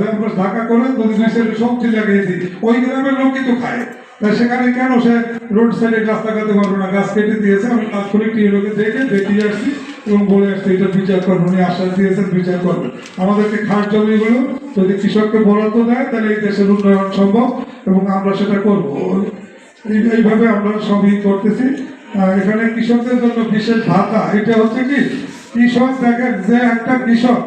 আছে, আমরা ঢাকা করে যদি দুই সাইডে সবজি লাগিয়ে দিই, ওই গ্রামের লোকই তো খায়। তাই সেখানে কেন সে রোড সাইডে গাছ লাগাতে পারবো না? গাছ কেটে দিয়েছে, আমি তাৎক্ষণিক লোকে দেখিয়ে আসছি এবং বলে আসছি এটা বিচার করবো, উনি আশ্বাস দিয়েছেন বিচার করবে। আমাদেরকে খাস জমিগুলো যদি কৃষককে বরাদ্দ দেয় তাহলে এই দেশের উন্নয়ন সম্ভব এবং আমরা সেটা করবো। এইভাবে আমরা সবই করতেছি। এখানে কৃষকদের জন্য বিশেষ ভাতা, এটা হচ্ছে কি কৃষক দেখেন যে একটা কৃষক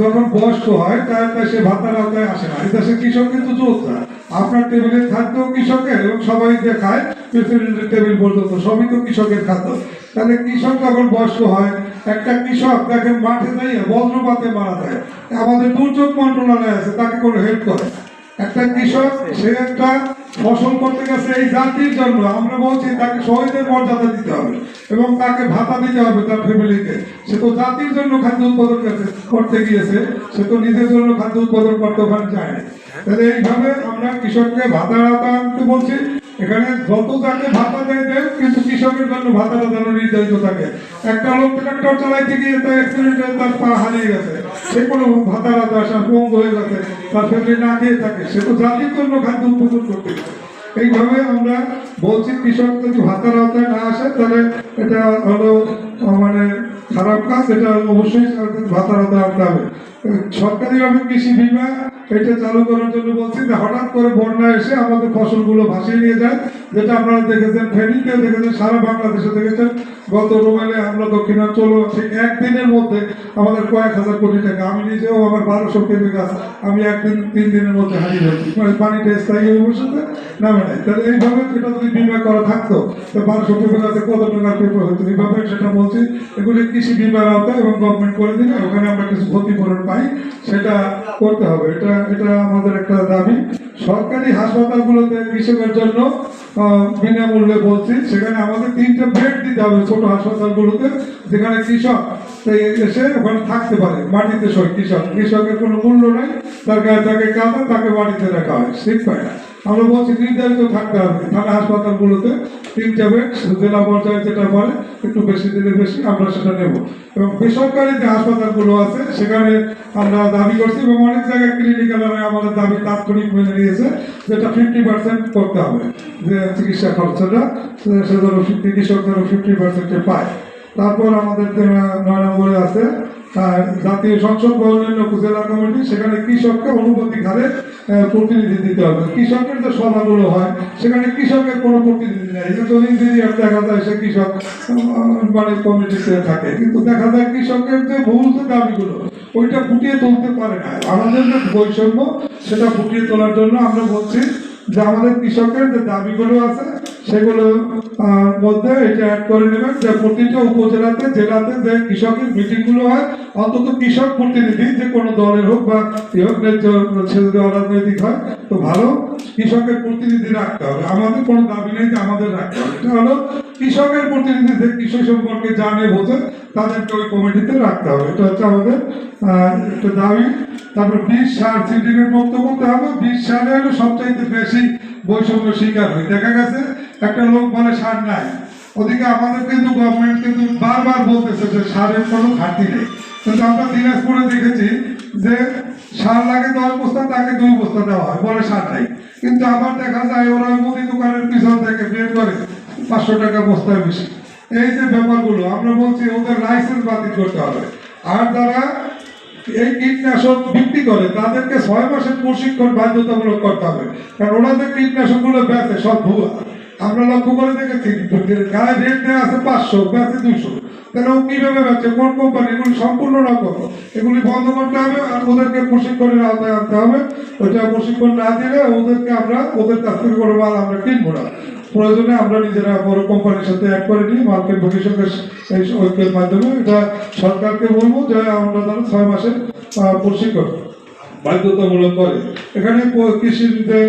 যখন বয়স্ক হয় তার সে ভাতার আওতায় আসে না। এই দেশের কৃষক কিন্তু যোদ্ধা, আপনার টেবিলে খাদ্য কৃষকের এবং সবাই দেখায় প্রেসিডেন্টের টেবিল পর্যন্ত সবই তো কৃষকের খাদ্য। তাহলে কৃষক যখন বয়স্ক হয়, একটা কৃষক দেখেন মাঠে যাইয়ে বজ্রপাতে মারা যায়, আমাদের দুর্যোগ মন্ত্রণালয় আছে তাকে কোনো হেল্প করে। একটা কৃষক সে একটা ফসল করতে গেছে এই জাতির জন্য, আমরা বলছি তাকে শহীদের মর্যাদা দিতে হবে এবং তাকে ভাতা দিতে হবে তার ফ্যামিলিকে। সে তো জাতির জন্য খাদ্য উৎপাদন করতে গিয়েছে, সে তো নিজের জন্য খাদ্য উৎপাদন করতে ওখানে যায় না। তাহলে এইভাবে আমরা কৃষককে ভাতা আনতে বলছি। এখানে যত যাকে ভাতা দেয় দেয়, কিন্তু কৃষকের জন্য ভাতাটা যেন নির্ধারিত থাকে। একটা লোক ট্রাক্টর চালাইতে গিয়ে তার অ্যাক্সিডেন্টে তার পা হারিয়ে গেছে, সে কোনো ভাতার আসা পঙ্গু হয়ে গেছে, তার ফ্যামিলি না খেয়ে থাকে, সে তো জাতির জন্য খাদ্য উৎপাদন করতে গেছে। এইভাবে আমরা বলছি কৃষক যদি ভাতার আওতায় না আসে তাহলে এটা হলো মানে খারাপ কাজ, এটা অবশ্যই ভাতার আওতায় আনতে হবে। সরকারিভাবে কৃষি বিমা এটা চালু করার জন্য বলছি যে হঠাৎ করে বন্যা এসে আমাদের ফসলগুলো ভাসিয়ে নিয়ে যায়, যেটা আপনারা দেখেছেন ফেনীতে দেখেছেন, সারা বাংলাদেশে দেখেছেন। গত রোমালে আমরা দক্ষিণাঞ্চল ঠিক একদিনের মধ্যে আমাদের কয়েক হাজার কোটি টাকা, আমি নিজেও আমার 1200 কেজি গাছ আমি একদিন 3 দিনের মধ্যে হারিয়ে হয়েছি, মানে পানিটা স্থায়ী হয়ে বসেছে নামে নাই। তাহলে এইভাবে এটা যদি বিমা করা থাকতো তো 1200 কেজি গাছে কত টাকার পেপার হতো। এইভাবে সেটা বলছি এগুলি কৃষি বিমার আওতায় এবং গভর্নমেন্ট করে দিলে ওখানে আমরা কিছু ক্ষতিপূরণ পাই, সেটা করতে হবে। এটা আমাদের একটা দাবি। সরকারি হাসপাতালগুলোতে কৃষকের জন্য বিনামূল্যে বলছি, সেখানে আমাদের 3টা বেড দিতে হবে ছোট হাসপাতালগুলোতে, যেখানে কৃষক এসে ওখানে থাকতে পারে মাটিতে সই। কৃষকের কোনো মূল্য নাই, তার গায়ে তাকে কাঁদা, তাকে মাটিতে রাখা হয়, ঠিক পায় না। আমরা বলছি নির্ধারিত থাকতে হবে থানা হাসপাতালগুলোতে 3টা বেড, জেলা পর্যায়ে যেটা বলে একটু বেশি দিলে বেশি, আমরা সেটা নেব। এবং বেসরকারি যে হাসপাতালগুলো আছে সেখানে আমরা দাবি করছি এবং অনেক জায়গায় ক্লিনিক্যাল আমাদের দাবি তাৎক্ষণিক মেনে নিয়েছে, যেটা 50% করতে হবে, যে চিকিৎসা খরচটা সেজন্য চিকিৎসকদেরও 50% পায়। তারপর আমাদের 9 নম্বরে আছে জাতীয় সংসদ ভবনের উপজেলা কমিটি, সেখানে কৃষককে অনুমতি হারে প্রতিনিধি দিতে হবে। কৃষকের যে সভাগুলো হয় সেখানে কৃষকের কোনো প্রতিনিধি নেই, কিন্তু ইঞ্জিনিয়ার দেখা যায় সে কৃষক মানে কমিটিতে থাকে, কিন্তু দেখা যায় কৃষকের যে ভুল যে দাবিগুলো ওইটা ফুটিয়ে তুলতে পারে না। আমাদের যে বৈষম্য সেটা ফুটিয়ে তোলার জন্য আমরা বলছি যে আমাদের কৃষকের যে দাবিগুলো আছে সেগুলোর মধ্যে এটা অ্যাড করে নেবেন, যে প্রতিটা উপজেলাতে জেলাতে যে কৃষকের মিটিংগুলো হয় অন্তত কৃষক প্রতিনিধি যে কোনো দলের হোক বা সে যদি অরাজনৈতিক হয় তো ভালো কৃষকের প্রতিনিধি রাখতে হবে। আমাদের কোনো দাবি নেই যে আমাদের রাখতে হবে, এটা হলো কৃষকের প্রতিনিধি যে কৃষি সম্পর্কে জানে বোঝে তাদেরকে ওই কমিটিতে রাখতে হবে। এটা হচ্ছে আমাদের একটা দাবি। তারপর 20 সার সিন্ডিকেট মুক্ত করতে হবে। 20 সারে হলো সবচাইতে বেশি বৈষম্য শিকার হয়। দেখা গেছে একটা লোক বলে সার নাই, ওদিকে আমাদের কিন্তু গভর্নমেন্ট কিন্তু বারবার বলতেছে যে সারের কোনো ঘাটতি নেই, কিন্তু আমরা দিনাজপুরে দেখেছি যে সার লাগে 10 বস্তা, তাকে 2 বস্তা দেওয়া হয়, বলে সার নাই। কিন্তু আবার দেখা যায় ওরা মুদি দোকানের পিছন থেকে বের করে 500 টাকা বস্তায় বেশি। এই যে ব্যাপারগুলো আমরা বলছি ওদের লাইসেন্স বাতিল করতে হবে। আর যারা এই কীটনাশক বিক্রি করে তাদেরকে 6 মাসের প্রশিক্ষণ বাধ্যতামূলক করতে হবে, কারণ ওরা যে কীটনাশকগুলো বেচে সব ভুয়া। আমরা লক্ষ্য করে দেখেছি গায়ে রেট দেওয়া আছে 500, বেচে 200। তাহলে ও কিভাবে বেচে, কোন কোম্পানি? এগুলি সম্পূর্ণ রকম, এগুলি বন্ধ করতে হবে আর ওদেরকে প্রশিক্ষণের আওতায় আনতে হবে। ওইটা প্রশিক্ষণ না দিলে ওদেরকে আমরা ওদের কাছ থেকে কোনো মাল আমরা কিনবো না। প্রয়োজনে আমরা নিজেরা বড় কোম্পানির সাথে অ্যাড করে নিই মার্কেট ভবিষ্যতের এই ঐক্যের মাধ্যমে। এটা সরকারকে বলবো যে আমরা যেন 6 মাসের প্রশিক্ষণ বাধ্যতামূলক করে। এখানে কৃষির যে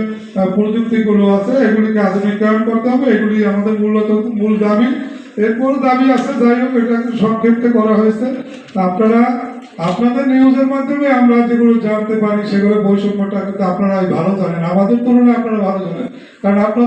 প্রযুক্তিগুলো আছে এগুলিকে আধুনিকায়ন করতে হবে, এগুলি আমাদের মূল দাবি। এরপর দাবি আছে, যাই হোক এটা সংক্ষিপ্ত করা হয়েছে। আপনারা আপনাদের নিউজের মাধ্যমে আমরা যেগুলো জানতে পারি সেগুলো বৈষম্যটা কিন্তু আপনারা ভালো জানেন, আমাদের তুলনায় আপনারা ভালো জানেন, কারণ আপনার